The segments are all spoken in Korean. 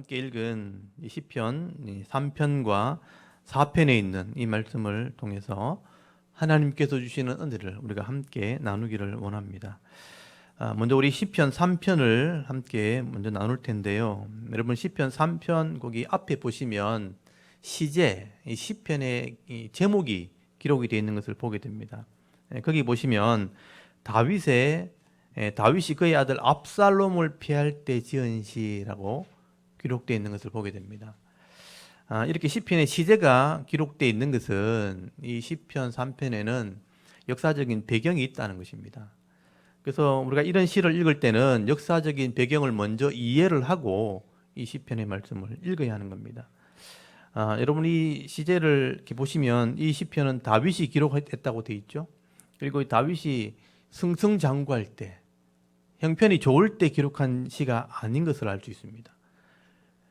함께 읽은 이 시편 3편과 4편에 있는 이 말씀을 통해서 하나님께서 주시는 은혜를 우리가 함께 나누기를 원합니다. 먼저 우리 시편 3편을 함께 먼저 나눌 텐데요. 여러분 시편 3편 거기 앞에 보시면 시제, 이 시편의 이 제목이 기록이 되어 있는 것을 보게 됩니다. 거기 보시면 다윗이 그의 아들 압살롬을 피할 때 지은 시라고 기록되어 있는 것을 보게 됩니다. 이렇게 시편의 시제가 기록되어 있는 것은 이 시편 3편에는 역사적인 배경이 있다는 것입니다. 그래서 우리가 이런 시를 읽을 때는 역사적인 배경을 먼저 이해를 하고 이 시편의 말씀을 읽어야 하는 겁니다. 여러분 이 시제를 이렇게 보시면 이 시편은 다윗이 기록했다고 되어 있죠. 그리고 다윗이 승승장구할 때, 형편이 좋을 때 기록한 시가 아닌 것을 알 수 있습니다.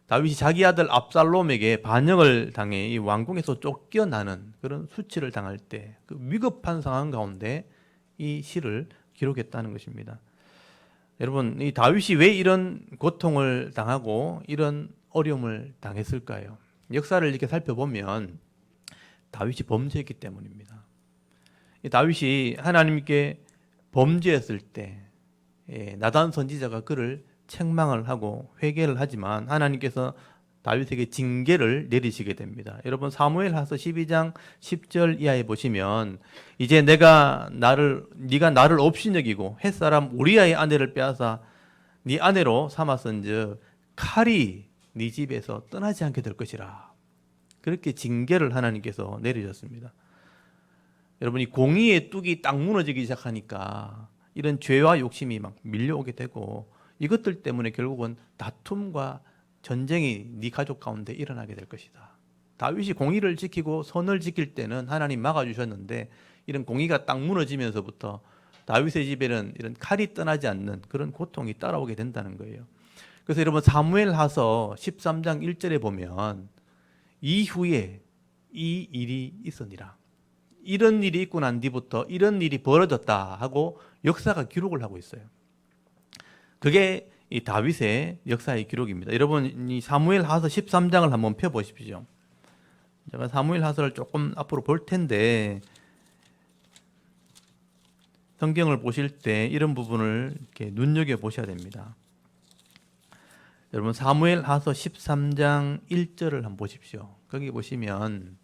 다윗이 자기 아들 압살롬에게 반역을 당해 이 왕궁에서 쫓겨나는 그런 수치를 당할 때 그 위급한 상황 가운데 이 시를 기록했다는 것입니다. 여러분, 이 다윗이 왜 이런 고통을 당하고 이런 어려움을 당했을까요? 역사를 이렇게 살펴보면 다윗이 범죄했기 때문입니다. 이 다윗이 하나님께 범죄했을 때 나단 선지자가 그를 책망을 하고 회개를 하지만 하나님께서 다윗에게 징계를 내리시게 됩니다. 여러분 사무엘하서 12장 10절 이하에 보시면 이제 네가 나를 업신여기고 햇사람 우리아의 아내를 빼앗아 네 아내로 삼았은즉 칼이 네 집에서 떠나지 않게 될 것이라. 그렇게 징계를 하나님께서 내리셨습니다. 여러분 이 공의의 뚝이 딱 무너지기 시작하니까 이런 죄와 욕심이 막 밀려오게 되고 이것들 때문에 결국은 다툼과 전쟁이 네 가족 가운데 일어나게 될 것이다. 다윗이 공의를 지키고 선을 지킬 때는 하나님 막아주셨는데 이런 공의가 딱 무너지면서부터 다윗의 집에는 이런 칼이 떠나지 않는 그런 고통이 따라오게 된다는 거예요. 그래서 여러분 사무엘하서 13장 1절에 보면 이후에 이 일이 있으니라. 이런 일이 있고 난 뒤부터 이런 일이 벌어졌다 하고 역사가 기록을 하고 있어요. 그게 이 다윗의 역사의 기록입니다. 여러분 이 사무엘하서 13장을 한번 펴보십시오. 제가 사무엘하서를 조금 앞으로 볼 텐데 성경을 보실 때 이런 부분을 이렇게 눈여겨 보셔야 됩니다. 여러분 사무엘하서 13장 1절을 한번 보십시오. 거기 보시면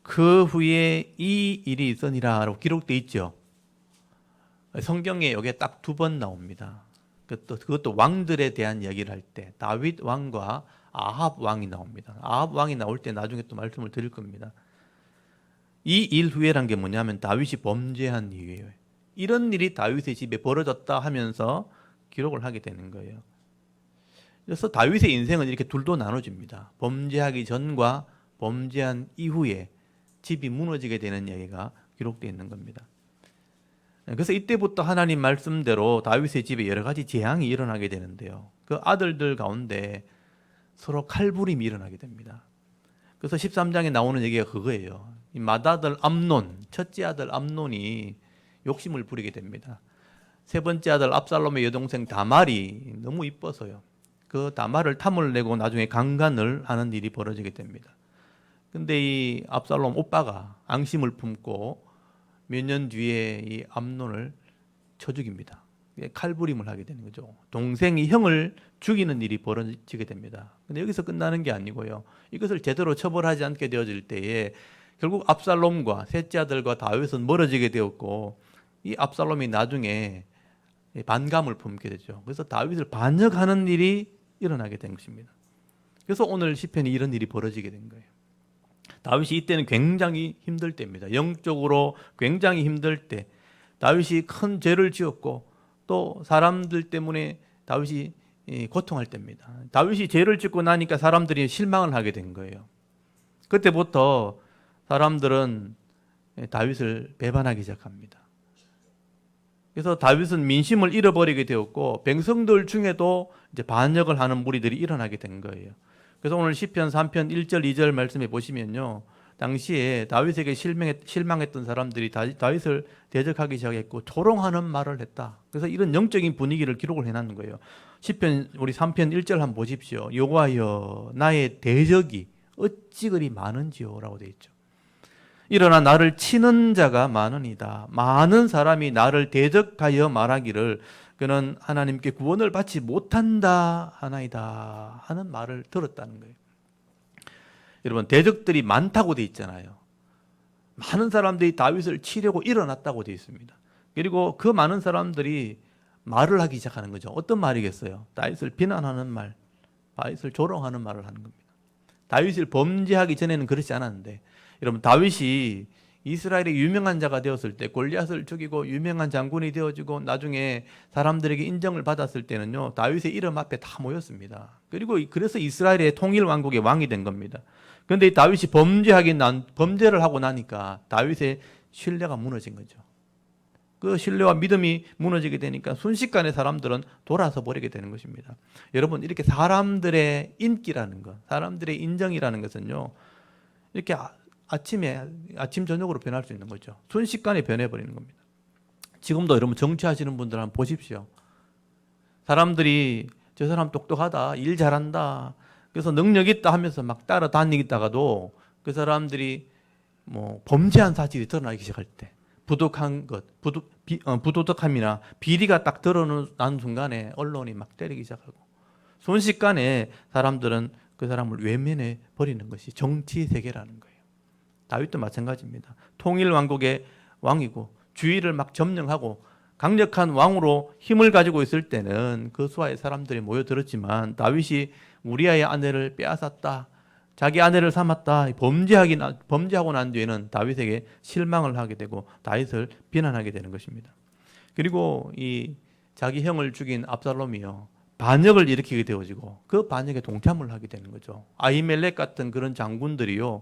그 후에 이 일이 있으니라 라고 기록되어 있죠. 성경에 여기에 딱 2번 나옵니다. 그것도 왕들에 대한 이야기를 할 때 다윗 왕과 아합 왕이 나옵니다. 아합 왕이 나올 때 나중에 또 말씀을 드릴 겁니다. 이 일 후에란 게 뭐냐면 다윗이 범죄한 이유예요. 이런 일이 다윗의 집에 벌어졌다 하면서 기록을 하게 되는 거예요. 그래서 다윗의 인생은 이렇게 둘로 나눠집니다. 범죄하기 전과 범죄한 이후에 집이 무너지게 되는 이야기가 기록되어 있는 겁니다. 그래서 이때부터 하나님 말씀대로 다윗의 집에 여러 가지 재앙이 일어나게 되는데요. 그 아들들 가운데 서로 칼부림이 일어나게 됩니다. 그래서 13장에 나오는 얘기가 그거예요. 이 맏아들 암논, 첫째 아들 암논이 욕심을 부리게 됩니다. 세 번째 아들 압살롬의 여동생 다말이 너무 이뻐서요. 그 다말을 탐을 내고 나중에 강간을 하는 일이 벌어지게 됩니다. 근데 이 압살롬 오빠가 앙심을 품고 몇 년 뒤에 이 암논을 쳐 죽입니다. 칼부림을 하게 되는 거죠. 동생이 형을 죽이는 일이 벌어지게 됩니다. 근데 여기서 끝나는 게 아니고요. 이것을 제대로 처벌하지 않게 되어질 때에 결국 압살롬과 셋째 아들과 다윗은 멀어지게 되었고 이 압살롬이 나중에 반감을 품게 되죠. 그래서 다윗을 반역하는 일이 일어나게 된 것입니다. 그래서 오늘 시편이 이런 일이 벌어지게 된 거예요. 다윗이 이때는 굉장히 힘들 때입니다. 영적으로 굉장히 힘들 때 다윗이 큰 죄를 지었고 또 사람들 때문에 다윗이 고통할 때입니다. 다윗이 죄를 짓고 나니까 사람들이 실망을 하게 된 거예요. 그때부터 사람들은 다윗을 배반하기 시작합니다. 그래서 다윗은 민심을 잃어버리게 되었고 백성들 중에도 이제 반역을 하는 무리들이 일어나게 된 거예요. 그래서 오늘 시편 3편 1절 2절 말씀해 보시면요. 당시에 다윗에게 실망했던 사람들이 다윗을 대적하기 시작했고 조롱하는 말을 했다. 그래서 이런 영적인 분위기를 기록을 해놨는 거예요. 시편 우리 3편 1절 한번 보십시오. 여호와여 나의 대적이 어찌 그리 많은지요라고 되어 있죠. 일어나 나를 치는 자가 많으니이다. 많은 사람이 나를 대적하여 말하기를 그는 하나님께 구원을 받지 못한다 하나이다 하는 말을 들었다는 거예요. 여러분 대적들이 많다고 되어 있잖아요. 많은 사람들이 다윗을 치려고 일어났다고 되어 있습니다. 그리고 그 많은 사람들이 말을 하기 시작하는 거죠. 어떤 말이겠어요? 다윗을 비난하는 말, 다윗을 조롱하는 말을 하는 겁니다. 다윗을 범죄하기 전에는 그렇지 않았는데 여러분 다윗이 이스라엘의 유명한 자가 되었을 때 골리앗을 죽이고 유명한 장군이 되어지고 나중에 사람들에게 인정을 받았을 때는요 다윗의 이름 앞에 다 모였습니다. 그리고 그래서 이스라엘의 통일 왕국의 왕이 된 겁니다. 그런데 다윗이 범죄를 하고 나니까 다윗의 신뢰가 무너진 거죠. 그 신뢰와 믿음이 무너지게 되니까 순식간에 사람들은 돌아서 버리게 되는 것입니다. 여러분 이렇게 사람들의 인기라는 것, 사람들의 인정이라는 것은요 이렇게 아침 저녁으로 변할 수 있는 거죠. 순식간에 변해버리는 겁니다. 지금도 여러분 정치하시는 분들 한번 보십시오. 사람들이 저 사람 똑똑하다, 일 잘한다, 그래서 능력 있다 하면서 막 따라다니다가도 그 사람들이 뭐 범죄한 사실이 드러나기 시작할 때 부도덕한 것, 부도덕함이나 비리가 딱 드러나는 순간에 언론이 막 때리기 시작하고 순식간에 사람들은 그 사람을 외면해 버리는 것이 정치 세계라는 거예요. 다윗도 마찬가지입니다. 통일 왕국의 왕이고 주위를 막 점령하고 강력한 왕으로 힘을 가지고 있을 때는 그 수하의 사람들이 모여들었지만 다윗이 우리아의 아내를 빼앗았다, 자기 아내를 삼았다, 범죄하고 난 뒤에는 다윗에게 실망을 하게 되고 다윗을 비난하게 되는 것입니다. 그리고 이 자기 형을 죽인 압살롬이요 반역을 일으키게 되어지고 그 반역에 동참을 하게 되는 거죠. 아히멜렉 같은 그런 장군들이요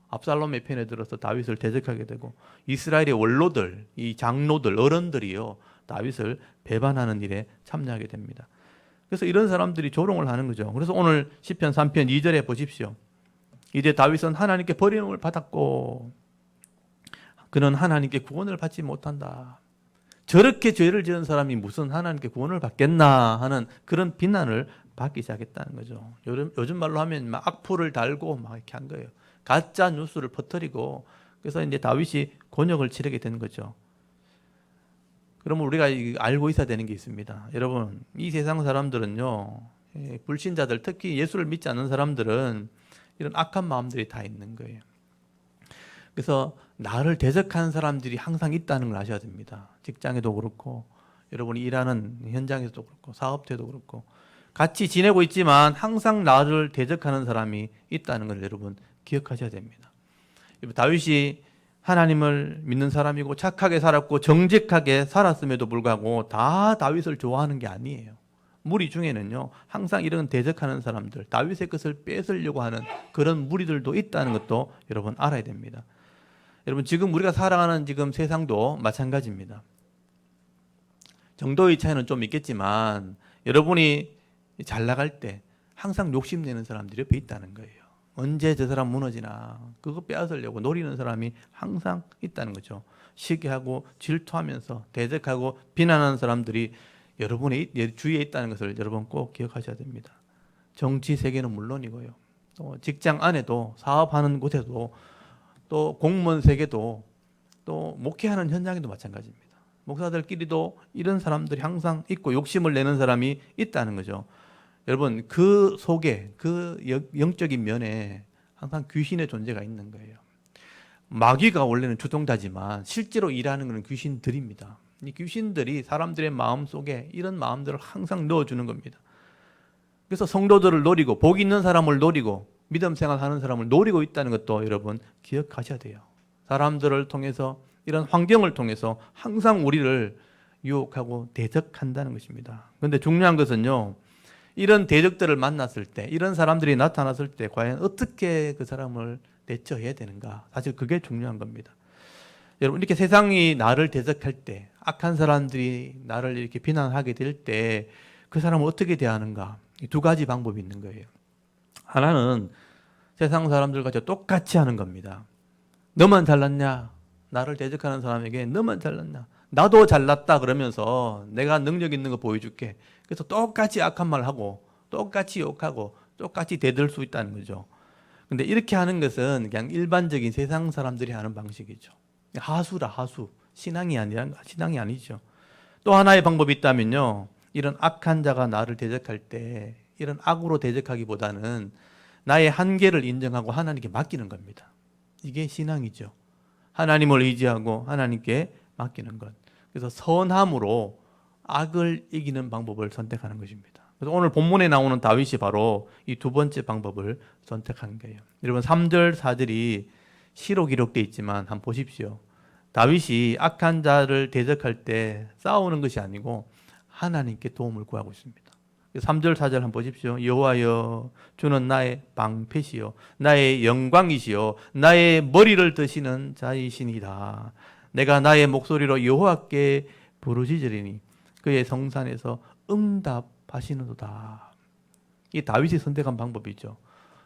압살롬의 편에 들어서 다윗을 대적하게 되고 이스라엘의 원로들, 이 장로들, 어른들이요 다윗을 배반하는 일에 참여하게 됩니다. 그래서 이런 사람들이 조롱을 하는 거죠. 그래서 오늘 시편 3편 2절에 보십시오. 이제 다윗은 하나님께 버림을 받았고 그는 하나님께 구원을 받지 못한다. 저렇게 죄를 지은 사람이 무슨 하나님께 구원을 받겠나 하는 그런 비난을 받기 시작했다는 거죠. 요즘 말로 하면 막 악플을 달고 막 이렇게 한 거예요. 가짜 뉴스를 퍼뜨리고 그래서 이제 다윗이 곤욕을 치르게 된 거죠. 그러면 우리가 알고 있어야 되는 게 있습니다. 여러분, 이 세상 사람들은요, 불신자들, 특히 예수를 믿지 않는 사람들은 이런 악한 마음들이 다 있는 거예요. 그래서 나를 대적하는 사람들이 항상 있다는 걸 아셔야 됩니다. 직장에도 그렇고, 여러분이 일하는 현장에서도 그렇고, 사업체도 그렇고, 같이 지내고 있지만 항상 나를 대적하는 사람이 있다는 걸 여러분 기억하셔야 됩니다. 다윗이 하나님을 믿는 사람이고 착하게 살았고 정직하게 살았음에도 불구하고 다 다윗을 좋아하는 게 아니에요. 무리 중에는요 항상 이런 대적하는 사람들, 다윗의 것을 뺏으려고 하는 그런 무리들도 있다는 것도 여러분 알아야 됩니다. 여러분 지금 우리가 살아가는 지금 세상도 마찬가지입니다. 정도의 차이는 좀 있겠지만 여러분이 잘 나갈 때 항상 욕심내는 사람들이 옆에 있다는 거예요. 언제 저 사람 무너지나 그거 빼앗으려고 노리는 사람이 항상 있다는 거죠. 시기하고 질투하면서 대적하고 비난하는 사람들이 여러분의 주위에 있다는 것을 여러분 꼭 기억하셔야 됩니다. 정치 세계는 물론이고요. 또 직장 안에도 사업하는 곳에도 또 공무원 세계도 또 목회하는 현장에도 마찬가지입니다. 목사들끼리도 이런 사람들이 항상 있고 욕심을 내는 사람이 있다는 거죠. 여러분 그 속에 그 영적인 면에 항상 귀신의 존재가 있는 거예요. 마귀가 원래는 주동자지만 실제로 일하는 것은 귀신들입니다. 이 귀신들이 사람들의 마음 속에 이런 마음들을 항상 넣어주는 겁니다. 그래서 성도들을 노리고 복 있는 사람을 노리고 믿음 생활하는 사람을 노리고 있다는 것도 여러분 기억하셔야 돼요. 사람들을 통해서 이런 환경을 통해서 항상 우리를 유혹하고 대적한다는 것입니다. 그런데 중요한 것은요, 이런 대적들을 만났을 때, 이런 사람들이 나타났을 때 과연 어떻게 그 사람을 대처해야 되는가? 사실 그게 중요한 겁니다. 여러분 이렇게 세상이 나를 대적할 때, 악한 사람들이 나를 이렇게 비난하게 될 때 그 사람을 어떻게 대하는가? 두 가지 방법이 있는 거예요. 하나는 세상 사람들과 똑같이 하는 겁니다. 너만 잘났냐? 나를 대적하는 사람에게 너만 잘났냐? 나도 잘났다 그러면서 내가 능력 있는 거 보여줄게. 그래서 똑같이 악한 말 하고 똑같이 욕하고 똑같이 대들 수 있다는 거죠. 근데 이렇게 하는 것은 그냥 일반적인 세상 사람들이 하는 방식이죠. 하수라 하수. 신앙이 아니죠. 또 하나의 방법이 있다면요. 이런 악한 자가 나를 대적할 때 이런 악으로 대적하기보다는 나의 한계를 인정하고 하나님께 맡기는 겁니다. 이게 신앙이죠. 하나님을 의지하고 하나님께 맡기는 것. 그래서 선함으로 악을 이기는 방법을 선택하는 것입니다. 그래서 오늘 본문에 나오는 다윗이 바로 이 두 번째 방법을 선택한 거예요. 여러분 3절 4절이 시로 기록되어 있지만 한번 보십시오. 다윗이 악한 자를 대적할 때 싸우는 것이 아니고 하나님께 도움을 구하고 있습니다. 3절 4절 한번 보십시오. 여호와여 주는 나의 방패시요 나의 영광이시요 나의 머리를 드시는 자이시니이다. 내가 나의 목소리로 여호와께 부르짖으리니 그의 성산에서 응답하시는도다. 이 다윗이 선택한 방법이죠.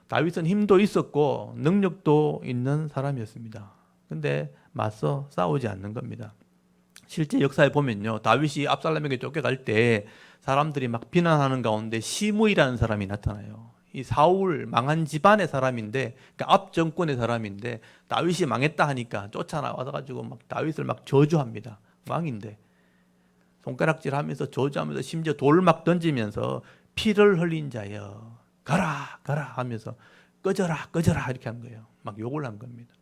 다윗은 힘도 있었고 능력도 있는 사람이었습니다. 근데 맞서 싸우지 않는 겁니다. 실제 역사에 보면요, 다윗이 압살롬에게 쫓겨갈 때 사람들이 막 비난하는 가운데 시므이라는 사람이 나타나요. 이 사울 망한 집안의 사람인데, 그러니까 앞 정권의 사람인데 다윗이 망했다 하니까 쫓아나와가지고 막 다윗을 막 저주합니다. 왕인데 손가락질하면서 저주하면서 심지어 돌 막 던지면서 피를 흘린 자여 가라 가라 하면서 꺼져라 꺼져라 이렇게 한 거예요. 막 욕을 한 겁니다.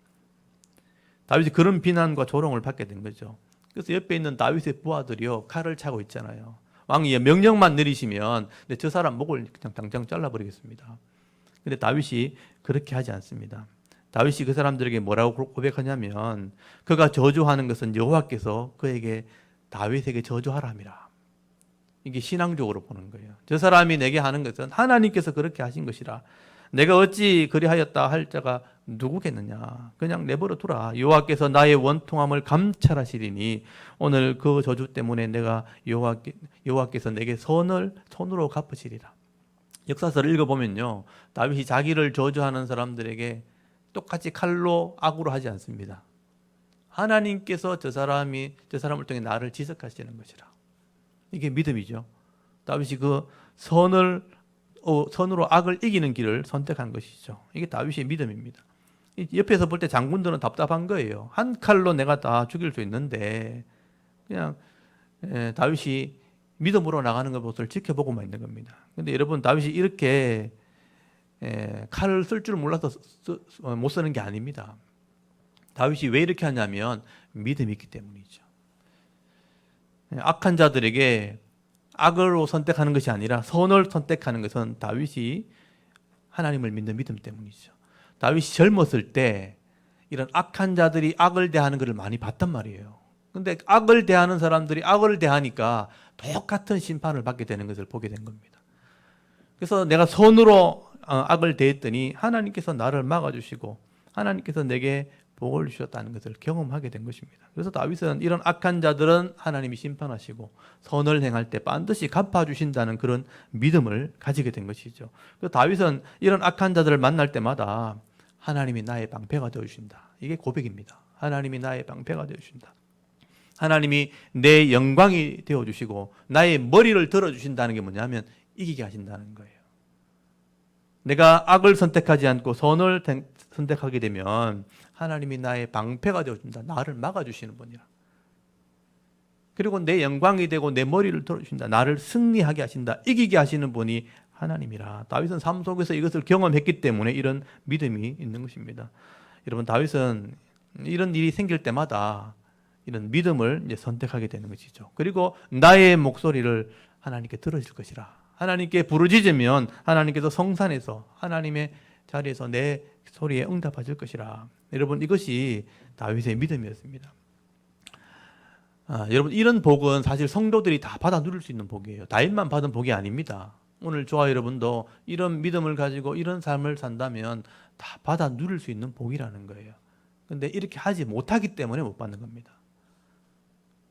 다윗이 그런 비난과 조롱을 받게 된 거죠. 그래서 옆에 있는 다윗의 부하들이요 칼을 차고 있잖아요. 왕이 명령만 내리시면 저 사람 목을 그냥 당장 잘라버리겠습니다. 근데 다윗이 그렇게 하지 않습니다. 다윗이 그 사람들에게 뭐라고 고백하냐면 그가 저주하는 것은 여호와께서 그에게 다윗에게 저주하라 함이라. 이게 신앙적으로 보는 거예요. 저 사람이 내게 하는 것은 하나님께서 그렇게 하신 것이라. 내가 어찌 그리하였다 할 자가 누구겠느냐. 그냥 내버려 두라. 여호와께서 나의 원통함을 감찰하시리니 오늘 그 저주 때문에 내가 여호와께서 내게 손으로 갚으시리라. 역사서를 읽어보면요, 다윗이 자기를 저주하는 사람들에게 똑같이 칼로 악으로 하지 않습니다. 하나님께서 저 사람을 통해 나를 지적하시는 것이라. 이게 믿음이죠. 다윗이 그 선으로 악을 이기는 길을 선택한 것이죠. 이게 다윗의 믿음입니다. 옆에서 볼 때 장군들은 답답한 거예요. 한 칼로 내가 다 죽일 수 있는데 그냥 다윗이 믿음으로 나가는 것을 지켜보고만 있는 겁니다. 근데 여러분, 다윗이 이렇게 칼을 쓸 줄 몰라서 못 쓰는 게 아닙니다. 다윗이 왜 이렇게 하냐면 믿음이 있기 때문이죠. 악한 자들에게 악으로 선택하는 것이 아니라 선을 선택하는 것은 다윗이 하나님을 믿는 믿음 때문이죠. 다윗이 젊었을 때 이런 악한 자들이 악을 대하는 것을 많이 봤단 말이에요. 근데 악을 대하는 사람들이 악을 대하니까 똑같은 심판을 받게 되는 것을 보게 된 겁니다. 그래서 내가 선으로 악을 대했더니 하나님께서 나를 막아주시고 하나님께서 내게 복을 주셨다는 것을 경험하게 된 것입니다. 그래서 다윗은 이런 악한 자들은 하나님이 심판하시고 선을 행할 때 반드시 갚아주신다는 그런 믿음을 가지게 된 것이죠. 그래서 다윗은 이런 악한 자들을 만날 때마다 하나님이 나의 방패가 되어주신다. 이게 고백입니다. 하나님이 나의 방패가 되어주신다. 하나님이 내 영광이 되어주시고 나의 머리를 들어주신다는 게 뭐냐면 이기게 하신다는 거예요. 내가 악을 선택하지 않고 선을 선택하게 되면 하나님이 나의 방패가 되어준다. 나를 막아주시는 분이라. 그리고 내 영광이 되고 내 머리를 들어주신다. 나를 승리하게 하신다. 이기게 하시는 분이 하나님이라. 다윗은 삶 속에서 이것을 경험했기 때문에 이런 믿음이 있는 것입니다. 여러분, 다윗은 이런 일이 생길 때마다 이런 믿음을 이제 선택하게 되는 것이죠. 그리고 나의 목소리를 하나님께 들어줄 것이라. 하나님께 부르짖으면 하나님께서 성산에서 하나님의 자리에서 내 소리에 응답하실 것이라. 여러분, 이것이 다윗의 믿음이었습니다. 여러분, 이런 복은 사실 성도들이 다 받아 누릴 수 있는 복이에요. 다윗만 받은 복이 아닙니다. 오늘 저와 여러분도 이런 믿음을 가지고 이런 삶을 산다면 다 받아 누릴 수 있는 복이라는 거예요. 근데 이렇게 하지 못하기 때문에 못 받는 겁니다.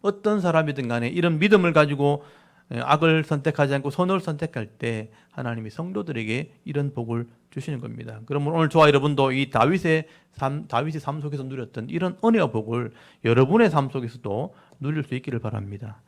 어떤 사람이든 간에 이런 믿음을 가지고 악을 선택하지 않고 선을 선택할 때 하나님이 성도들에게 이런 복을 주시는 겁니다. 그러면 오늘 저와 여러분도 이 다윗이 삶 속에서 누렸던 이런 은혜와 복을 여러분의 삶 속에서도 누릴 수 있기를 바랍니다.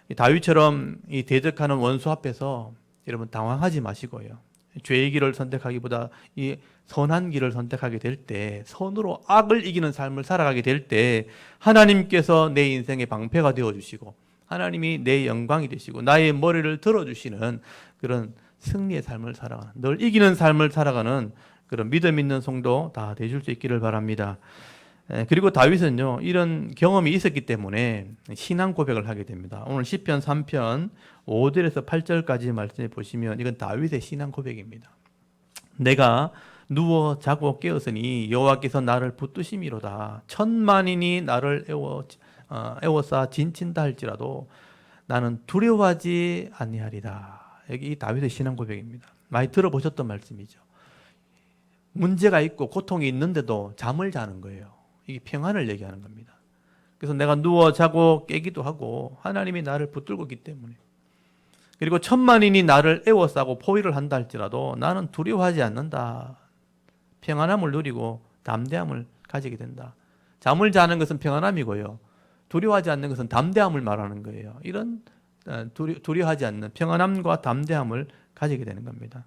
이 다윗처럼 이 대적하는 원수 앞에서 여러분 당황하지 마시고요. 죄의 길을 선택하기보다 이 선한 길을 선택하게 될 때, 선으로 악을 이기는 삶을 살아가게 될 때 하나님께서 내 인생의 방패가 되어주시고 하나님이 내 영광이 되시고 나의 머리를 들어주시는 그런 승리의 삶을 살아가는, 늘 이기는 삶을 살아가는 그런 믿음 있는 성도 다 되실 수 있기를 바랍니다. 그리고 다윗은요, 이런 경험이 있었기 때문에 신앙 고백을 하게 됩니다. 오늘 시편 3편 5절에서 8절까지 말씀해 보시면 이건 다윗의 신앙 고백입니다. 내가 누워 자고 깨었으니 여호와께서 나를 붙드심이로다. 천만인이 나를 애워싸 진친다 할지라도 나는 두려워하지 아니하리라. 여기 다윗의 신앙 고백입니다. 많이 들어보셨던 말씀이죠. 문제가 있고 고통이 있는데도 잠을 자는 거예요. 이게 평안을 얘기하는 겁니다. 그래서 내가 누워 자고 깨기도 하고 하나님이 나를 붙들고 있기 때문에, 그리고 천만인이 나를 애워싸고 포위를 한다 할지라도 나는 두려워하지 않는다. 평안함을 누리고 담대함을 가지게 된다. 잠을 자는 것은 평안함이고요, 두려워하지 않는 것은 담대함을 말하는 거예요. 이런 두려워하지 않는 평안함과 담대함을 가지게 되는 겁니다.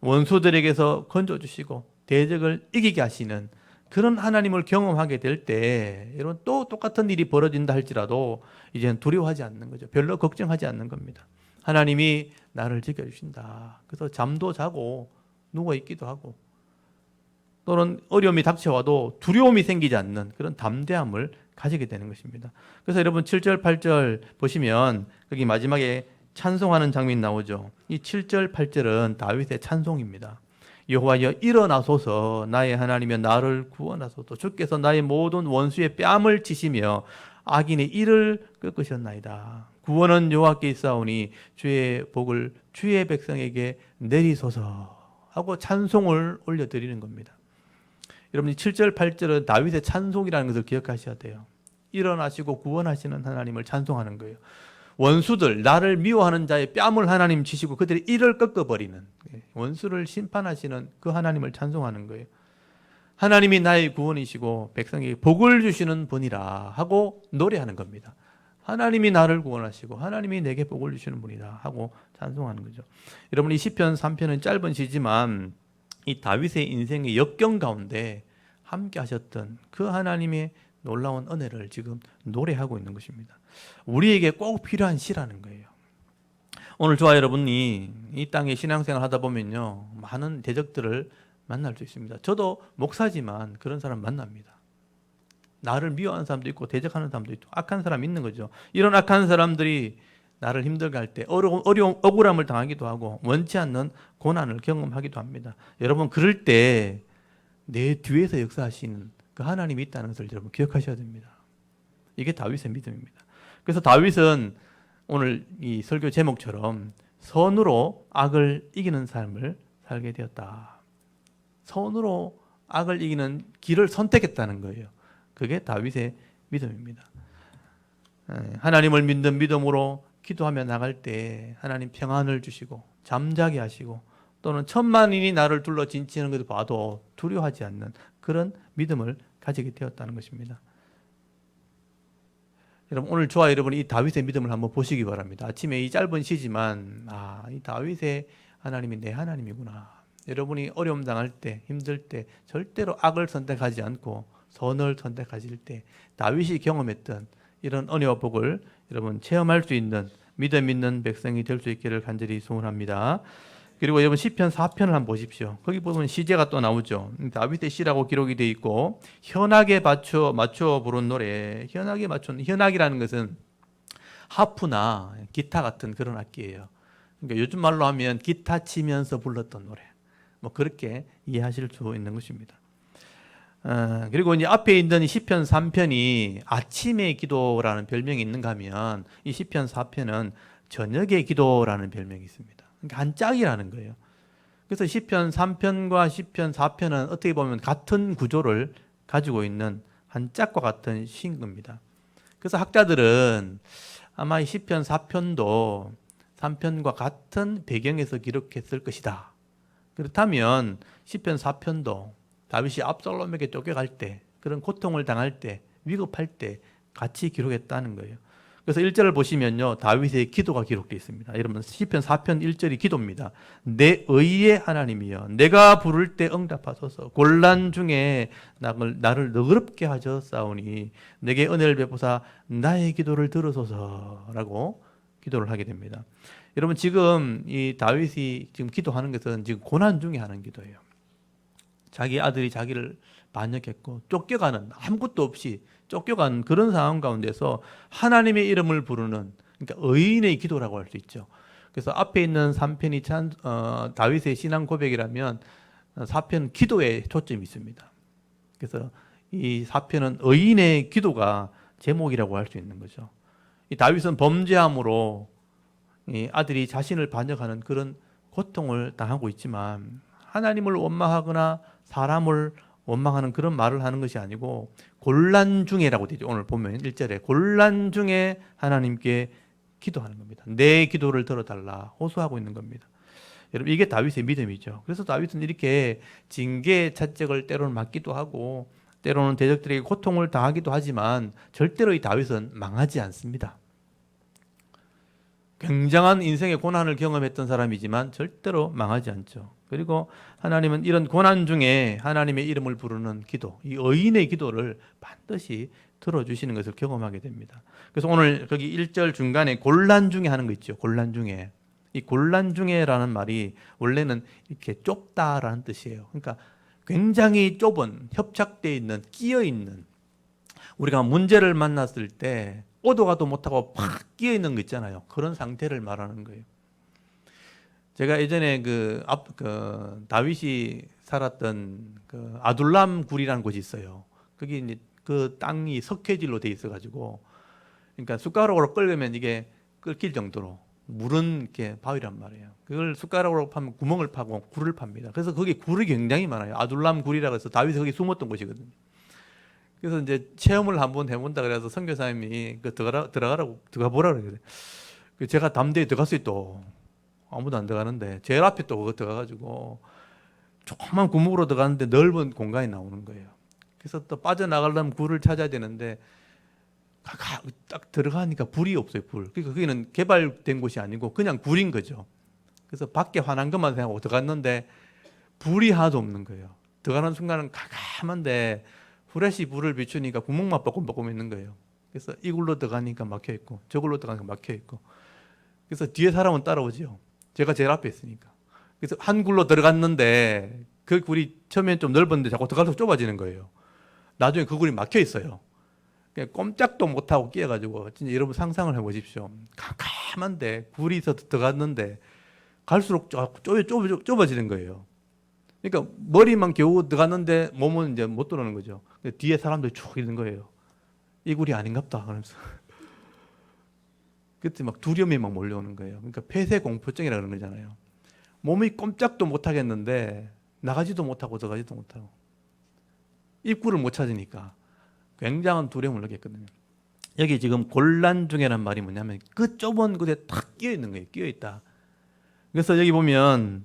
원수들에게서 건져주시고 대적을 이기게 하시는 그런 하나님을 경험하게 될 때 여러분 또 똑같은 일이 벌어진다 할지라도 이제는 두려워하지 않는 거죠. 별로 걱정하지 않는 겁니다. 하나님이 나를 지켜주신다. 그래서 잠도 자고 누워있기도 하고 또는 어려움이 닥쳐와도 두려움이 생기지 않는 그런 담대함을 가지게 되는 것입니다. 그래서 여러분 7절 8절 보시면 거기 마지막에 찬송하는 장면이 나오죠. 이 7절 8절은 다윗의 찬송입니다. 여호와여 일어나소서, 나의 하나님이여 나를 구원하소서. 주께서 나의 모든 원수의 뺨을 치시며 악인의 이를 꺾으셨나이다. 구원은 여호와께 있사오니 주의 복을 주의 백성에게 내리소서 하고 찬송을 올려드리는 겁니다. 여러분이 7절 8절은 다윗의 찬송이라는 것을 기억하셔야 돼요. 일어나시고 구원하시는 하나님을 찬송하는 거예요. 원수들, 나를 미워하는 자의 뺨을 하나님 치시고 그들의 이를 꺾어버리는, 원수를 심판하시는 그 하나님을 찬송하는 거예요. 하나님이 나의 구원이시고 백성에게 복을 주시는 분이라 하고 노래하는 겁니다. 하나님이 나를 구원하시고 하나님이 내게 복을 주시는 분이다 하고 찬송하는 거죠. 여러분 이 시편 3편은 짧은 시지만 이 다윗의 인생의 역경 가운데 함께 하셨던 그 하나님의 놀라운 은혜를 지금 노래하고 있는 것입니다. 우리에게 꼭 필요한 시라는 거예요. 오늘 저와 여러분이 이 땅에 신앙생활 하다 보면요, 많은 대적들을 만날 수 있습니다. 저도 목사지만 그런 사람 만납니다. 나를 미워하는 사람도 있고 대적하는 사람도 있고 악한 사람이 있는 거죠. 이런 악한 사람들이 나를 힘들게 할 때 어려움, 억울함을 당하기도 하고 원치 않는 고난을 경험하기도 합니다. 여러분 그럴 때 내 뒤에서 역사하시는 그 하나님이 있다는 것을 여러분 기억하셔야 됩니다. 이게 다윗의 믿음입니다. 그래서 다윗은 오늘 이 설교 제목처럼 선으로 악을 이기는 삶을 살게 되었다. 선으로 악을 이기는 길을 선택했다는 거예요. 그게 다윗의 믿음입니다. 하나님을 믿는 믿음으로 기도하며 나갈 때 하나님 평안을 주시고 잠자게 하시고 또는 천만인이 나를 둘러 진치는 것을 봐도 두려워하지 않는 그런 믿음을 가지게 되었다는 것입니다. 여러분 오늘 저와 여러분이 이 다윗의 믿음을 한번 보시기 바랍니다. 아침에 이 짧은 시지만 이 다윗의 하나님이 내 하나님이구나. 여러분이 어려움 당할 때, 힘들 때 절대로 악을 선택하지 않고 선을 선택하실 때 다윗이 경험했던 이런 은혜와 복을 여러분 체험할 수 있는 믿음 있는 백성이 될 수 있기를 간절히 소원합니다. 그리고 여러분 시편 4편을 한번 보십시오. 거기 보면 시제가 또 나오죠. 다윗의 시라고 기록이 되어 있고 현악에 맞춰 부른 노래. 현악이라는 것은 하프나 기타 같은 그런 악기예요. 그러니까 요즘 말로 하면 기타 치면서 불렀던 노래. 뭐 그렇게 이해하실 수 있는 것입니다. 그리고 이제 앞에 있는 이 시편 3편이 아침의 기도라는 별명이 있는가 하면 이 시편 4편은 저녁의 기도라는 별명이 있습니다. 그러니까 한 짝이라는 거예요. 그래서 시편 3편과 시편 4편은 어떻게 보면 같은 구조를 가지고 있는 한 짝과 같은 시인 겁니다. 그래서 학자들은 아마 이 시편 4편도 3편과 같은 배경에서 기록했을 것이다. 그렇다면 시편 4편도 다윗이 압살롬에게 쫓겨갈 때, 그런 고통을 당할 때, 위급할 때 같이 기록했다는 거예요. 그래서 1절을 보시면요, 다윗의 기도가 기록되어 있습니다. 여러분, 시편 4편 1절이 기도입니다. 내 의의 하나님이여, 내가 부를 때 응답하소서. 곤란 중에 나를 너그럽게 하셨사오니 내게 은혜를 베푸사 나의 기도를 들으소서라고 기도를 하게 됩니다. 여러분, 지금 이 다윗이 지금 기도하는 것은 지금 고난 중에 하는 기도예요. 자기 아들이 자기를 반역했고 쫓겨가는, 아무것도 없이 쫓겨간 그런 상황 가운데서 하나님의 이름을 부르는, 그러니까 의인의 기도라고 할 수 있죠. 그래서 앞에 있는 3편이 다윗의 신앙 고백이라면 4편 기도에 초점이 있습니다. 그래서 이 4편은 의인의 기도가 제목이라고 할 수 있는 거죠. 이 다윗은 범죄함으로 이 아들이 자신을 반역하는 그런 고통을 당하고 있지만 하나님을 원망하거나 사람을 원망하는 그런 말을 하는 것이 아니고 곤란 중에라고 되죠. 오늘 보면 1절에 곤란 중에 하나님께 기도하는 겁니다. 내 기도를 들어달라 호소하고 있는 겁니다. 여러분, 이게 다윗의 믿음이죠. 그래서 다윗은 이렇게 징계 자책을 때로는 맞기도 하고 때로는 대적들에게 고통을 당하기도 하지만 절대로 이 다윗은 망하지 않습니다. 굉장한 인생의 고난을 경험했던 사람이지만 절대로 망하지 않죠. 그리고 하나님은 이런 고난 중에 하나님의 이름을 부르는 기도, 이 의인의 기도를 반드시 들어주시는 것을 경험하게 됩니다. 그래서 오늘 거기 1절 중간에 곤란 중에 하는 거 있죠. 곤란 중에. 이 곤란 중에라는 말이 원래는 이렇게 좁다라는 뜻이에요. 그러니까 굉장히 좁은, 협착되어 있는, 끼어 있는, 우리가 문제를 만났을 때 오도 가도 못하고 팍 끼어 있는 거 있잖아요. 그런 상태를 말하는 거예요. 제가 예전에 다윗이 살았던 그 아둘람 굴이라는 곳이 있어요. 거기 이제 그 땅이 석회질로 돼 있어가지고, 그러니까 숟가락으로 끓으면 이게 끓길 정도로 물은 이렇게 바위란 말이에요. 그걸 숟가락으로 파면 구멍을 파고 굴을 팝니다. 그래서 거기 굴이 굉장히 많아요. 아둘람 굴이라고 해서 다윗이 거기 숨었던 곳이거든요. 그래서 이제 체험을 한번 해본다 그래서 선교사님이 들어가 보라 그래요. 제가 담대히 들어갈 수 있도 아무도 안 들어가는데 제일 앞에 또 그거 들어가가지고 조그만 구멍으로 들어가는데 넓은 공간이 나오는 거예요. 그래서 또 빠져나가려면 굴을 찾아야 되는데 딱 들어가니까 불이 없어요. 불. 그러니까 거기는 개발된 곳이 아니고 그냥 굴인 거죠. 그래서 밖에 환한 것만 생각하고 들어갔는데 불이 하나도 없는 거예요. 들어가는 순간은 캄캄한데 후레쉬 불을 비추니까 구멍만 뻐끔뻐끔 있는 거예요. 그래서 이굴로 들어가니까 막혀 있고 저굴로 들어가니까 막혀 있고, 그래서 뒤에 사람은 따라오죠. 제가 제일 앞에 있으니까. 그래서 한 굴로 들어갔는데 그 굴이 처음엔 좀 넓었는데 자꾸 들어갈수록 좁아지는 거예요. 나중에 그 굴이 막혀 있어요. 그냥 꼼짝도 못하고 끼어가지고, 진짜 여러분 상상을 해보십시오. 캄캄한데 굴이 들어갔는데 갈수록 좁아지는 거예요. 그러니까 머리만 겨우 들어갔는데 몸은 이제 못 들어오는 거죠. 뒤에 사람들이 쭉 있는 거예요. 이 굴이 아닌갑다 그러면서. 그때 막 두려움이 막 몰려오는 거예요. 그러니까 폐쇄공포증이라고 그러는 거잖아요. 몸이 꼼짝도 못 하겠는데 나가지도 못하고 들어가지도 못하고 입구를 못 찾으니까 굉장한 두려움을 느꼈거든요. 여기 지금 곤란 중에란 말이 뭐냐면 그 좁은 곳에 탁 끼어 있는 거예요. 끼어 있다. 그래서 여기 보면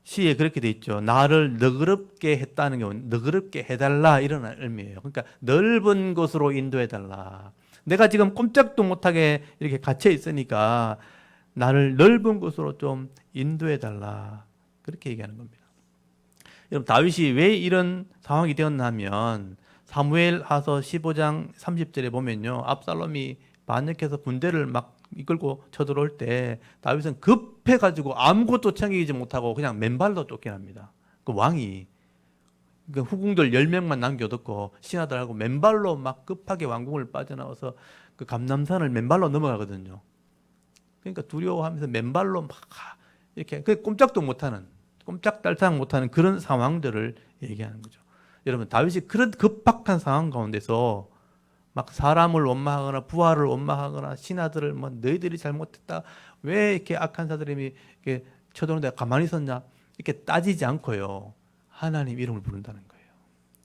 시에 그렇게 돼 있죠. 나를 너그럽게 했다는 게 너그럽게 해달라 이런 의미예요. 그러니까 넓은 곳으로 인도해달라. 내가 지금 꼼짝도 못하게 이렇게 갇혀 있으니까 나를 넓은 곳으로 좀 인도해달라. 그렇게 얘기하는 겁니다. 여러분, 다윗이 왜 이런 상황이 되었냐면 사무엘하서 15장 30절에 보면요, 압살롬이 반역해서 군대를 막 이끌고 쳐들어올 때 다윗은 급해가지고 아무것도 챙기지 못하고 그냥 맨발로 쫓겨납니다. 그 왕이 그 후궁들 10명만 남겨뒀고 신하들하고 맨발로 막 급하게 왕궁을 빠져나와서 그 감남산을 맨발로 넘어가거든요. 그러니까 두려워하면서 맨발로 막 이렇게 꼼짝도 못하는, 꼼짝달싹 못하는 그런 상황들을 얘기하는 거죠. 여러분, 다윗이 그런 급박한 상황 가운데서 막 사람을 원망하거나 부하를 원망하거나 신하들을 뭐 너희들이 잘못했다, 왜 이렇게 악한 사들이 이렇게 쳐들어오는데 가만히 있었냐, 이렇게 따지지 않고요, 하나님 이름을 부른다는 거예요.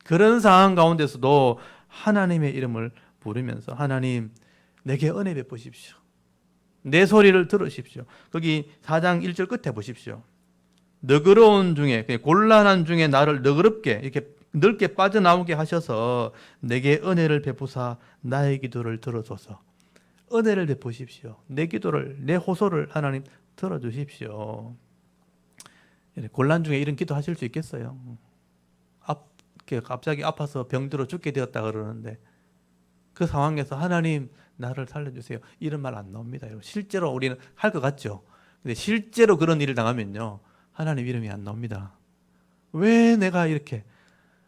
그런 상황 가운데서도 하나님의 이름을 부르면서 하나님 내게 은혜 베푸십시오. 내 소리를 들으십시오. 거기 4장 1절 끝에 보십시오. 너그러운 중에, 곤란한 중에 나를 너그럽게 이렇게 넓게 빠져나오게 하셔서 내게 은혜를 베푸사 나의 기도를 들어줘서. 은혜를 베푸십시오. 내 기도를, 내 호소를 하나님 들어주십시오. 곤란 중에 이런 기도 하실 수 있겠어요? 갑자기 아파서 병들어 죽게 되었다 그러는데 그 상황에서 하나님 나를 살려주세요. 이런 말 안 나옵니다. 실제로 우리는 할 것 같죠? 근데 실제로 그런 일을 당하면요. 하나님 이름이 안 나옵니다. 왜 내가 이렇게,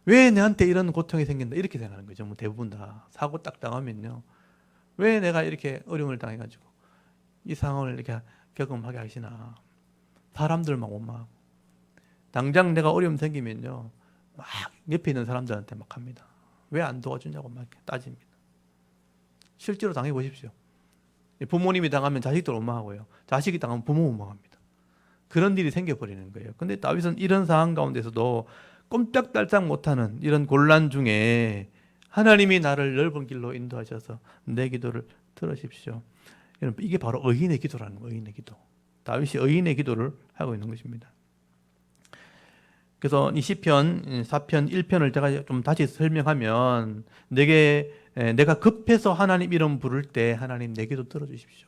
왜 내한테 이런 고통이 생긴다? 이렇게 생각하는 거죠. 뭐 대부분 다 사고 딱 당하면요. 왜 내가 이렇게 어려움을 당해가지고 이 상황을 이렇게 경험하게 하시나. 사람들만 원망하고. 당장 내가 어려움 생기면요. 막 옆에 있는 사람들한테 막 합니다. 왜 안 도와주냐고 막 따집니다. 실제로 당해보십시오. 부모님이 당하면 자식들 원망하고요. 자식이 당하면 부모 원망합니다. 그런 일이 생겨버리는 거예요. 근데 다윗은 이런 상황 가운데서도 꼼짝달싹 못하는 이런 곤란 중에 하나님이 나를 넓은 길로 인도하셔서 내 기도를 들으십시오. 여러분, 이게 바로 의인의 기도라는 거예요. 의인의 기도. 다윗이 의인의 기도를 하고 있는 것입니다. 그래서 이 시편 4편 1편을 제가 좀 다시 설명하면 내가 급해서 하나님 이름 부를 때 하나님 내 기도 들어주십시오.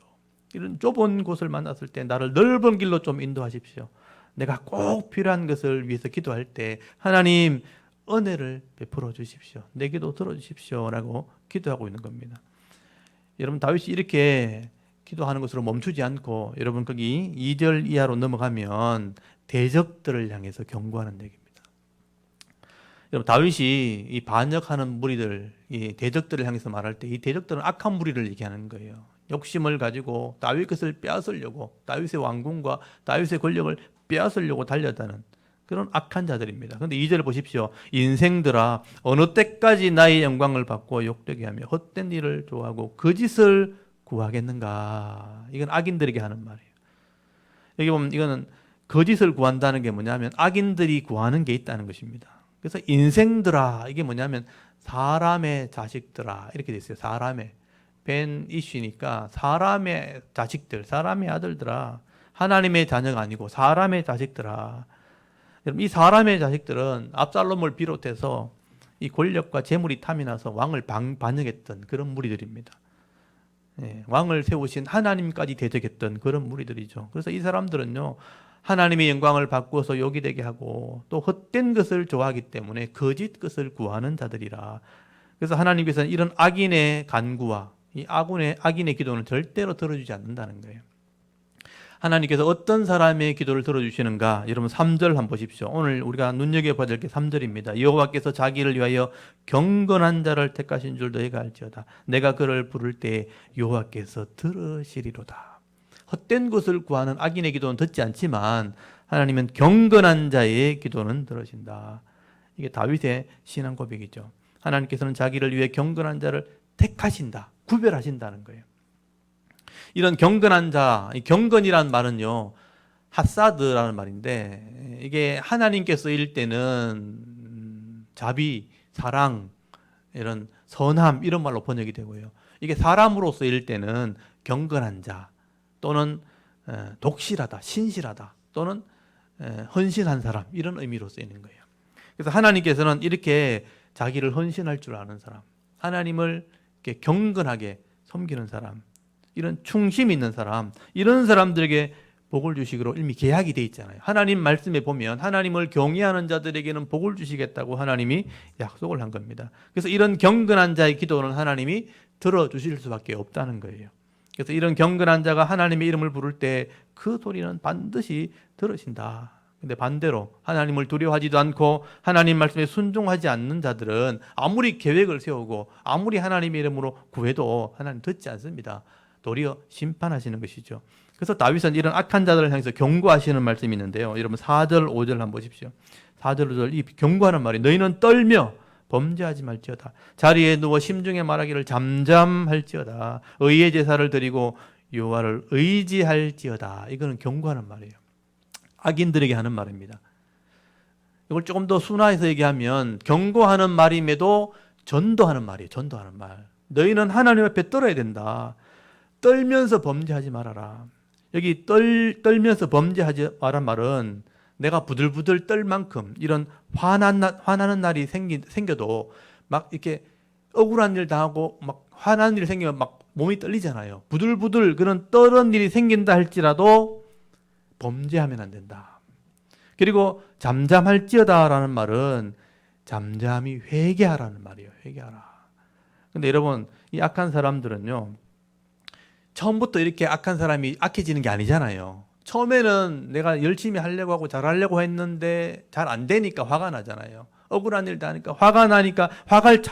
이런 좁은 곳을 만났을 때 나를 넓은 길로 좀 인도하십시오. 내가 꼭 필요한 것을 위해서 기도할 때 하나님 은혜를 베풀어 주십시오. 내 기도 들어주십시오 라고 기도하고 있는 겁니다. 여러분, 다윗이 이렇게 기도하는 것으로 멈추지 않고 여러분 거기 2절 이하로 넘어가면 대적들을 향해서 경고하는 얘기입니다. 여러분, 다윗이 이 반역하는 무리들, 이 대적들을 향해서 말할 때 이 대적들은 악한 무리를 얘기하는 거예요. 욕심을 가지고 다윗 것을 빼앗으려고, 다윗의 왕궁과 다윗의 권력을 빼앗으려고 달렸다는 그런 악한 자들입니다. 그런데 2절을 보십시오. 인생들아 어느 때까지 나의 영광을 받고 욕되게 하며 헛된 일을 좋아하고 거짓을 구하겠는가. 이건 악인들에게 하는 말이에요. 여기 보면 이거는 거짓을 구한다는 게 뭐냐면 악인들이 구하는 게 있다는 것입니다. 그래서 인생들아, 이게 뭐냐면 사람의 자식들아 이렇게 돼 있어요. 사람의 벤 이슈니까 사람의 자식들, 사람의 아들들아, 하나님의 자녀가 아니고 사람의 자식들아. 여러분, 이 사람의 자식들은 압살롬을 비롯해서 이 권력과 재물이 탐이 나서 왕을 반역했던 그런 무리들입니다. 왕을 세우신 하나님까지 대적했던 그런 무리들이죠. 그래서 이 사람들은요, 하나님의 영광을 바꾸어서 욕이 되게 하고 또 헛된 것을 좋아하기 때문에 거짓 것을 구하는 자들이라. 그래서 하나님께서는 이런 악인의 간구와 이 악인의 기도는 절대로 들어주지 않는다는 거예요. 하나님께서 어떤 사람의 기도를 들어주시는가? 여러분 3절 한번 보십시오. 오늘 우리가 눈여겨봐야 될 게 3절입니다. 여호와께서 자기를 위하여 경건한 자를 택하신 줄 너희가 알지어다. 내가 그를 부를 때 여호와께서 들으시리로다. 헛된 것을 구하는 악인의 기도는 듣지 않지만 하나님은 경건한 자의 기도는 들으신다. 이게 다윗의 신앙 고백이죠. 하나님께서는 자기를 위해 경건한 자를 택하신다. 구별하신다는 거예요. 이런 경건한 자, 경건이라는 말은요, 핫사드라는 말인데 이게 하나님께 쓰일 때는 자비, 사랑, 이런 선함 이런 말로 번역이 되고요. 이게 사람으로 쓰일 때는 경건한 자 또는 독실하다, 신실하다 또는 헌신한 사람 이런 의미로 쓰이는 거예요. 그래서 하나님께서는 이렇게 자기를 헌신할 줄 아는 사람, 하나님을 이렇게 경건하게 섬기는 사람, 이런 충심 있는 사람, 이런 사람들에게 복을 주시기로 이미 계약이 돼 있잖아요. 하나님 말씀에 보면 하나님을 경외하는 자들에게는 복을 주시겠다고 하나님이 약속을 한 겁니다. 그래서 이런 경건한 자의 기도는 하나님이 들어주실 수밖에 없다는 거예요. 그래서 이런 경건한 자가 하나님의 이름을 부를 때 그 소리는 반드시 들으신다. 근데 반대로 하나님을 두려워하지도 않고 하나님 말씀에 순종하지 않는 자들은 아무리 계획을 세우고 아무리 하나님의 이름으로 구해도 하나님 듣지 않습니다. 도리어 심판하시는 것이죠. 그래서 다윗은 이런 악한 자들을 향해서 경고하시는 말씀이 있는데요. 여러분 4절 5절 한번 보십시오. 4절 5절 이 경고하는 말이 너희는 떨며 범죄하지 말지어다. 자리에 누워 심중에 말하기를 잠잠할지어다. 의의 제사를 드리고 여호와를 의지할지어다. 이거는 경고하는 말이에요. 악인들에게 하는 말입니다. 이걸 조금 더 순화해서 얘기하면 경고하는 말임에도 전도하는 말이에요. 전도하는 말. 너희는 하나님 앞에 떨어야 된다. 떨면서 범죄하지 말아라. 여기 떨면서 범죄하지 말란 말은 내가 부들부들 떨 만큼 이런 화나는 날이 생겨도 막 이렇게 억울한 일 당하고 막 화나는 일이 생기면 막 몸이 떨리잖아요. 부들부들 그런 떨은 일이 생긴다 할지라도 범죄하면 안 된다. 그리고 잠잠할지어다라는 말은 잠잠히 회개하라는 말이에요. 회개하라. 근데 여러분, 이 악한 사람들은요, 처음부터 이렇게 악한 사람이 악해지는 게 아니잖아요. 처음에는 내가 열심히 하려고 하고 잘하려고 했는데 잘 안 되니까 화가 나잖아요. 억울한 일 당하니까 화가 나니까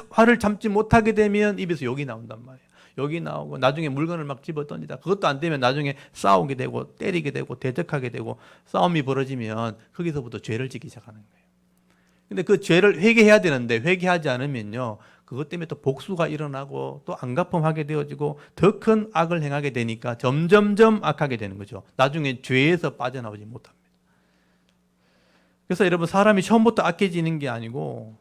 화를 참지 못하게 되면 입에서 욕이 나온단 말이에요. 욕이 나오고 나중에 물건을 막 집어 던지다. 그것도 안 되면 나중에 싸우게 되고 때리게 되고 대적하게 되고 싸움이 벌어지면 거기서부터 죄를 짓기 시작하는 거예요. 근데 그 죄를 회개해야 되는데 회개하지 않으면요, 그것 때문에 또 복수가 일어나고 또 안갚음하게 되어지고 더 큰 악을 행하게 되니까 점점점 악하게 되는 거죠. 나중에 죄에서 빠져나오지 못합니다. 그래서 여러분, 사람이 처음부터 악해지는 게 아니고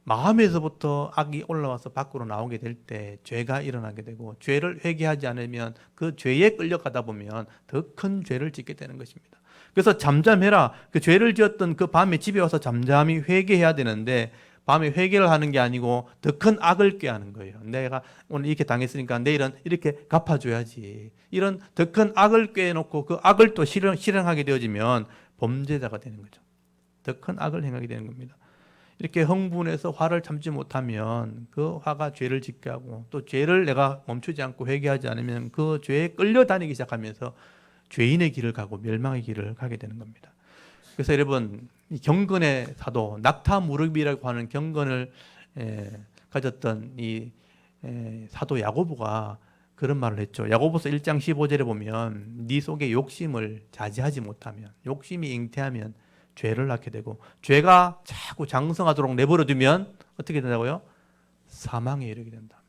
마음에서부터 악이 올라와서 밖으로 나오게 될 때 죄가 일어나게 되고, 죄를 회개하지 않으면 그 죄에 끌려가다 보면 더 큰 죄를 짓게 되는 것입니다. 그래서 잠잠해라. 그 죄를 지었던 그 밤에 집에 와서 잠잠히 회개해야 되는데 밤에 회개를 하는 게 아니고 더 큰 악을 꾀하는 거예요. 내가 오늘 이렇게 당했으니까 내일은 이렇게 갚아줘야지. 이런 더 큰 악을 꾀해놓고 그 악을 또 실행하게 되어지면 범죄자가 되는 거죠. 더 큰 악을 행하게 되는 겁니다. 이렇게 흥분해서 화를 참지 못하면 그 화가 죄를 짓게 하고, 또 죄를 내가 멈추지 않고 회개하지 않으면 그 죄에 끌려다니기 시작하면서 죄인의 길을 가고 멸망의 길을 가게 되는 겁니다. 그래서 여러분, 이 경건의 사도, 낙타무릎이라고 하는 경건을 가졌던 이 사도 야고보가 그런 말을 했죠. 야고보서 1장 15절에 보면 네 속에 욕심을 자제하지 못하면, 욕심이 잉태하면 죄를 낳게 되고, 죄가 자꾸 장성하도록 내버려 두면 어떻게 된다고요? 사망에 이르게 된다.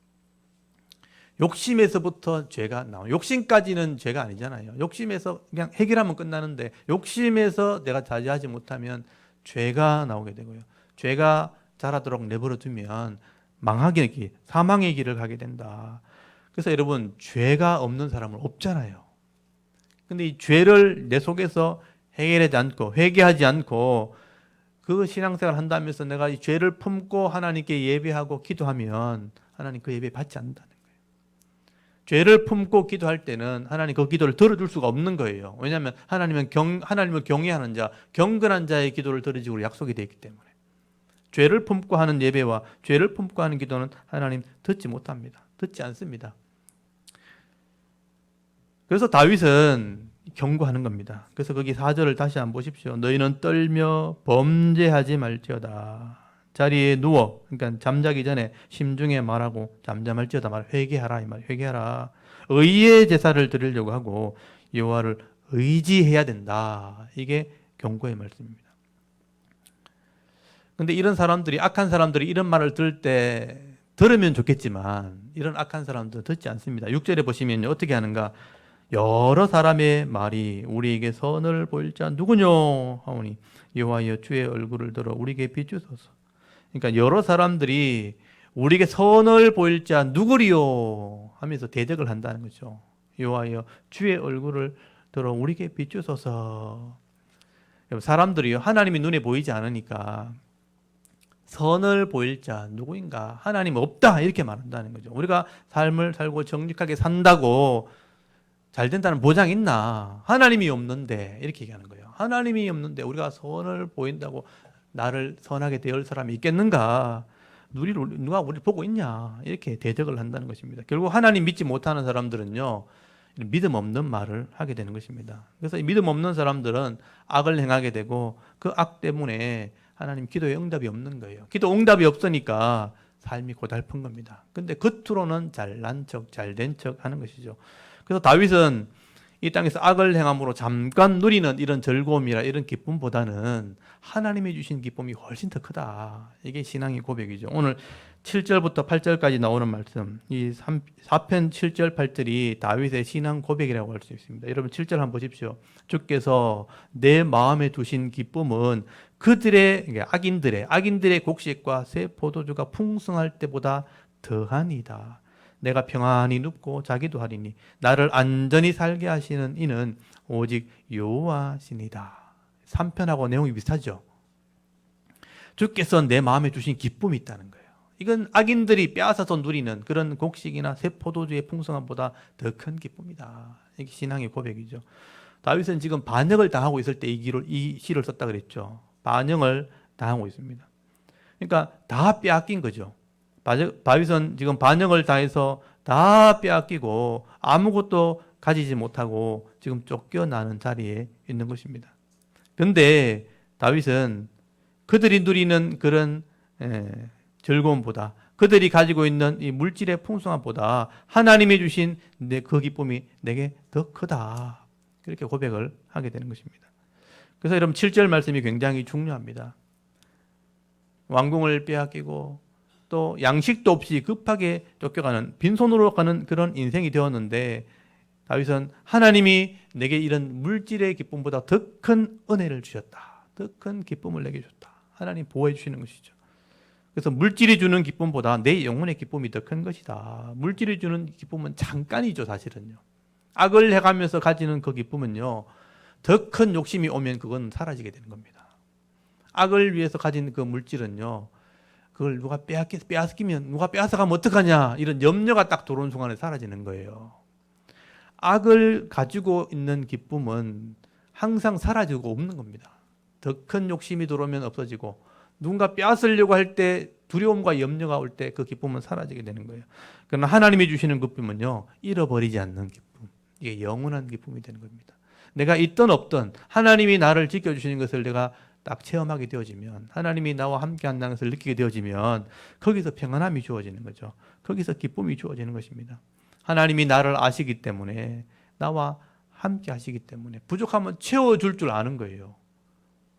욕심에서부터 죄가 나와요. 욕심까지는 죄가 아니잖아요. 욕심에서 그냥 해결하면 끝나는데 욕심에서 내가 자제하지 못하면 죄가 나오게 되고요. 죄가 자라도록 내버려 두면 망하게 길, 사망의 길을 가게 된다. 그래서 여러분, 죄가 없는 사람은 없잖아요. 근데 이 죄를 내 속에서 해결하지 않고 회개하지 않고 그 신앙생활 한다면서 내가 이 죄를 품고 하나님께 예배하고 기도하면 하나님 그 예배 받지 않는다는 거예요. 죄를 품고 기도할 때는 하나님 그 기도를 들어줄 수가 없는 거예요. 왜냐하면 하나님은 하나님을 경외하는 자, 경건한 자의 기도를 들어주기로 약속이 되어 있기 때문에. 죄를 품고 하는 예배와 죄를 품고 하는 기도는 하나님 듣지 못합니다. 듣지 않습니다. 그래서 다윗은 경고하는 겁니다. 그래서 거기 4절을 다시 한번 보십시오. 너희는 떨며 범죄하지 말지어다. 자리에 누워, 그러니까 잠자기 전에 심중에 말하고 잠잠할지어다 말, 회개하라 이 말, 회개하라. 의의 제사를 드리려고 하고 여호와를 의지해야 된다. 이게 경고의 말씀입니다. 근데 이런 사람들이, 악한 사람들이 이런 말을 들을 때 들으면 좋겠지만 이런 악한 사람들은 듣지 않습니다. 6절에 보시면 어떻게 하는가? 여러 사람의 말이 우리에게 선을 보일 자 누구뇨 하오니 여호와여 주의 얼굴을 들어 우리에게 비추소서. 그러니까 여러 사람들이 우리에게 선을 보일 자 누구리요 하면서 대적을 한다는 거죠. 여호와여 주의 얼굴을 들어 우리에게 비추소서. 사람들이요, 하나님이 눈에 보이지 않으니까 선을 보일 자 누구인가? 하나님 없다 이렇게 말한다는 거죠. 우리가 삶을 살고 정직하게 산다고 잘 된다는 보장이 있나? 하나님이 없는데 이렇게 얘기하는 거예요. 하나님이 없는데 우리가 선을 보인다고 나를 선하게 대할 사람이 있겠는가? 누가 우리를 보고 있냐? 이렇게 대적을 한다는 것입니다. 결국 하나님 믿지 못하는 사람들은요, 믿음 없는 말을 하게 되는 것입니다. 그래서 이 믿음 없는 사람들은 악을 행하게 되고 그 악 때문에 하나님 기도에 응답이 없는 거예요. 기도 응답이 없으니까 삶이 고달픈 겁니다. 근데 겉으로는 잘난 척, 잘된 척 하는 것이죠. 그래서 다윗은 이 땅에서 악을 행함으로 잠깐 누리는 이런 즐거움이라 이런 기쁨보다는 하나님이 주신 기쁨이 훨씬 더 크다. 이게 신앙의 고백이죠. 오늘 7절부터 8절까지 나오는 말씀, 이 4편 7절 8절이 다윗의 신앙 고백이라고 할 수 있습니다. 여러분 7절 한번 보십시오. 주께서 내 마음에 두신 기쁨은 그들의 악인들의 곡식과 새 포도주가 풍성할 때보다 더하니이다. 내가 평안히 눕고 자기도 하리니 나를 안전히 살게 하시는 이는 오직 여호와시니이다. 3편하고 내용이 비슷하죠. 주께서 내 마음에 주신 기쁨이 있다는 거예요. 이건 악인들이 빼앗아서 누리는 그런 곡식이나 새 포도주의 풍성함보다 더 큰 기쁨이다. 이게 신앙의 고백이죠. 다윗은 지금 반역을 당하고 있을 때 이 시를 썼다 그랬죠. 반역을 당하고 있습니다. 그러니까 다 빼앗긴 거죠. 다윗은 지금 반역을 당해서 다 빼앗기고 아무것도 가지지 못하고 지금 쫓겨나는 자리에 있는 것입니다. 그런데 다윗은 그들이 누리는 그런 즐거움보다, 그들이 가지고 있는 이 물질의 풍성함보다 하나님이 주신 그 기쁨이 내게 더 크다. 그렇게 고백을 하게 되는 것입니다. 그래서 여러분 7절 말씀이 굉장히 중요합니다. 왕궁을 빼앗기고 또 양식도 없이 급하게 쫓겨가는, 빈손으로 가는 그런 인생이 되었는데 다윗은 하나님이 내게 이런 물질의 기쁨보다 더 큰 은혜를 주셨다. 더 큰 기쁨을 내게 줬다. 하나님 보호해 주시는 것이죠. 그래서 물질이 주는 기쁨보다 내 영혼의 기쁨이 더 큰 것이다. 물질이 주는 기쁨은 잠깐이죠, 사실은요. 악을 해가면서 가지는 그 기쁨은요, 더 큰 욕심이 오면 그건 사라지게 되는 겁니다. 악을 위해서 가진 그 물질은요, 그걸 누가 빼앗기면, 누가 빼앗아가면 어떡하냐, 이런 염려가 딱 들어오는 순간에 사라지는 거예요. 악을 가지고 있는 기쁨은 항상 사라지고 없는 겁니다. 더 큰 욕심이 들어오면 없어지고, 누군가 빼앗으려고 할 때 두려움과 염려가 올 때 그 기쁨은 사라지게 되는 거예요. 그러나 하나님이 주시는 기쁨은요, 잃어버리지 않는 기쁨. 이게 영원한 기쁨이 되는 겁니다. 내가 있든 없든 하나님이 나를 지켜주시는 것을 내가 딱 체험하게 되어지면, 하나님이 나와 함께 한다는 것을 느끼게 되어지면 거기서 평안함이 주어지는 거죠. 거기서 기쁨이 주어지는 것입니다. 하나님이 나를 아시기 때문에, 나와 함께 하시기 때문에 부족하면 채워줄 줄 아는 거예요.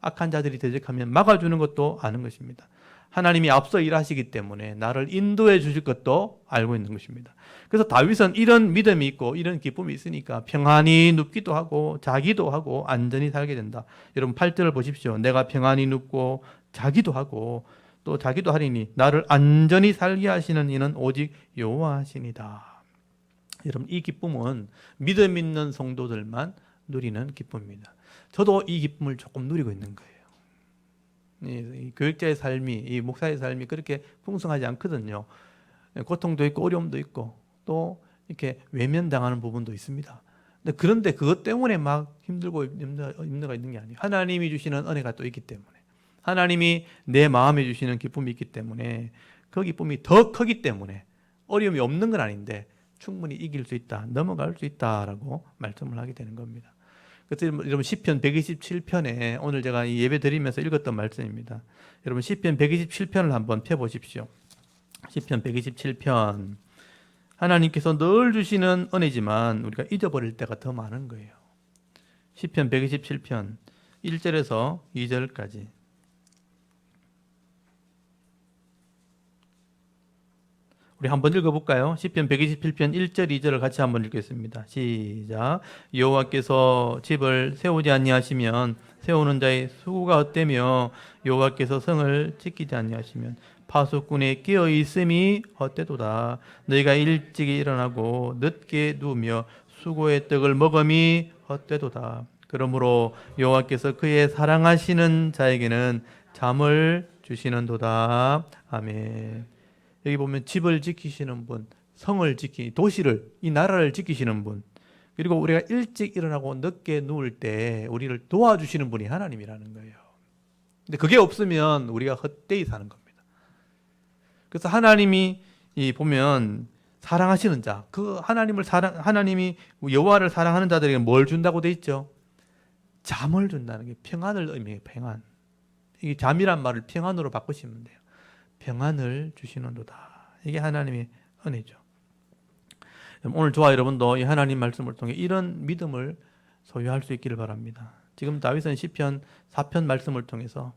악한 자들이 대적하면 막아주는 것도 아는 것입니다. 하나님이 앞서 일하시기 때문에 나를 인도해 주실 것도 알고 있는 것입니다. 그래서 다윗은 이런 믿음이 있고 이런 기쁨이 있으니까 평안히 눕기도 하고 자기도 하고 안전히 살게 된다. 여러분 8절을 보십시오. 내가 평안히 눕고 자기도 하고 또 자기도 하리니 나를 안전히 살게 하시는 이는 오직 여호와시니이다. 여러분 이 기쁨은 믿음 있는 성도들만 누리는 기쁨입니다. 저도 이 기쁨을 조금 누리고 있는 거예요. 이 교육자의 삶이, 이 목사의 삶이 그렇게 풍성하지 않거든요. 고통도 있고 어려움도 있고 또 이렇게 외면당하는 부분도 있습니다. 그런데 그것 때문에 막 힘들고 염려가 있는 게 아니에요. 하나님이 주시는 은혜가 또 있기 때문에, 하나님이 내 마음에 주시는 기쁨이 있기 때문에, 그 기쁨이 더 크기 때문에 어려움이 없는 건 아닌데 충분히 이길 수 있다, 넘어갈 수 있다라고 말씀을 하게 되는 겁니다. 그래서 여러분 시편 127편에 오늘 제가 예배 드리면서 읽었던 말씀입니다. 여러분 시편 127편을 한번 펴보십시오. 시편 127편, 하나님께서 늘 주시는 은혜지만 우리가 잊어버릴 때가 더 많은 거예요. 시편 127편 1절에서 2절까지. 우리 한번 읽어볼까요? 시편 127편 1절 2절을 같이 한번 읽겠습니다. 시작. 여호와께서 집을 세우지 아니하시면 세우는 자의 수고가 헛되며 여호와께서 성을 지키지 아니하시면 파수꾼의 깨어 있음이 헛되도다. 너희가 일찍이 일어나고 늦게 누우며 수고의 떡을 먹음이 헛되도다. 그러므로 여호와께서 그의 사랑하시는 자에게는 잠을 주시는도다. 아멘. 여기 보면 집을 지키시는 분, 성을 도시를, 이 나라를 지키시는 분, 그리고 우리가 일찍 일어나고 늦게 누울 때 우리를 도와주시는 분이 하나님이라는 거예요. 근데 그게 없으면 우리가 헛되이 사는 겁니다. 그래서 하나님이 보면 사랑하시는 자, 그 하나님이 여호와를 사랑하는 자들에게 뭘 준다고 돼 있죠? 잠을 준다는 게 평안을 의미해요. 평안. 이게 잠이란 말을 평안으로 바꾸시면 돼요. 평안을 주시는도다. 이게 하나님의 은혜죠. 오늘 저와 여러분도 이 하나님 말씀을 통해 이런 믿음을 소유할 수 있기를 바랍니다. 지금 다윗은 시편 4편 말씀을 통해서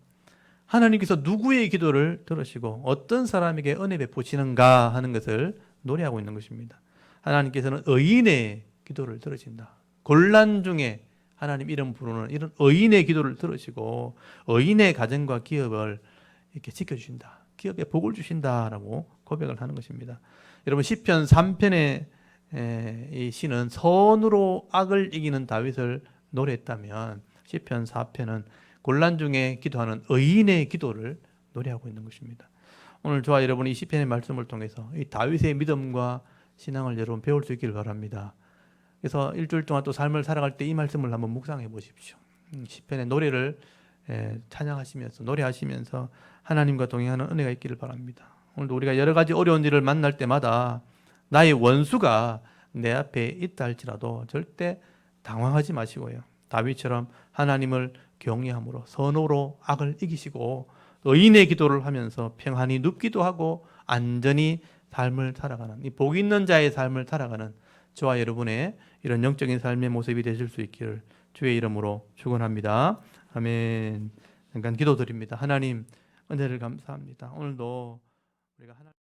하나님께서 누구의 기도를 들으시고 어떤 사람에게 은혜 베푸시는가 하는 것을 노래하고 있는 것입니다. 하나님께서는 의인의 기도를 들으신다. 곤란 중에 하나님 이름 부르는 이런 의인의 기도를 들으시고 의인의 가정과 기업을 이렇게 지켜주신다. 기업에 복을 주신다라고 고백을 하는 것입니다. 여러분 시편 3편의 이 시는 선으로 악을 이기는 다윗을 노래했다면 시편 4편은 곤란 중에 기도하는 의인의 기도를 노래하고 있는 것입니다. 오늘 저와 여러분이 이 시편의 말씀을 통해서 이 다윗의 믿음과 신앙을 여러분 배울 수 있기를 바랍니다. 그래서 일주일 동안 또 삶을 살아갈 때 이 말씀을 한번 묵상해 보십시오. 시편의 노래를 찬양하시면서 노래하시면서 하나님과 동행하는 은혜가 있기를 바랍니다. 오늘도 우리가 여러 가지 어려운 일을 만날 때마다 나의 원수가 내 앞에 있다 할지라도 절대 당황하지 마시고요. 다윗처럼 하나님을 경외함으로 선으로 악을 이기시고 의인의 기도를 하면서 평안히 눕기도 하고 안전히 삶을 살아가는 이 복 있는 자의 삶을 살아가는 저와 여러분의 이런 영적인 삶의 모습이 되실 수 있기를 주의 이름으로 축원합니다. 아멘. 잠깐 기도드립니다. 하나님 은혜를 감사합니다. 오늘도 우리가 하나님